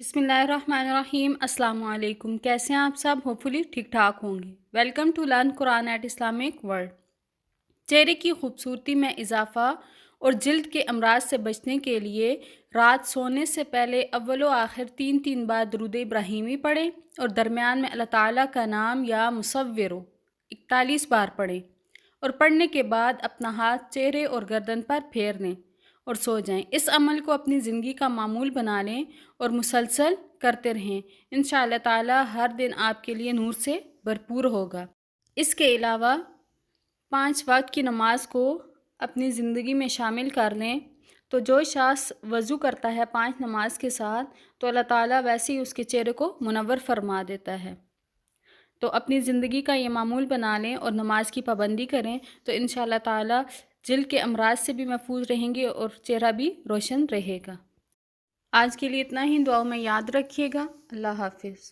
बिस्मिल्लाहिर्रहमानिर्रहीम। अस्सलाम वालेकुम। कैसे हैं आप सब? होपफुली ठीक ठाक होंगे। Welcome to learn Quran at Islamic world. चेहरे की खूबसूरती में इजाफ़ा और जिल्द के अमराज से बचने के लिए रात सोने से पहले अव्वल व आखिर 3 बार दुरूद इब्राहीमी पढ़ें और दरमियान में अल्लाह ताला का नाम या मुसव्विरो 41 बार पढ़ें और पढ़ने के बाद अपना हाथ चेहरे और गर्दन पर फेर दें और सो जाएं। इस अमल को अपनी ज़िंदगी का मामूल बना लें और मुसलसल करते रहें। इंशाअल्लाह ताला हर दिन आपके लिए नूर से भरपूर होगा। इसके अलावा 5 वक्त की नमाज को अपनी ज़िंदगी में शामिल कर लें तो जो शख्स वज़ू करता है 5 नमाज के साथ तो अल्लाह ताला वैसे ही उसके चेहरे को मुनव्वर फरमा देता है। तो अपनी ज़िंदगी का ये मामूल बना लें और नमाज की पाबंदी करें तो इंशाअल्लाह ताला जिल्द के अमराज से भी महफूज रहेंगे और चेहरा भी रोशन रहेगा। आज के लिए इतना ही। दुआओं में याद रखिएगा। अल्लाह हाफ़िज़।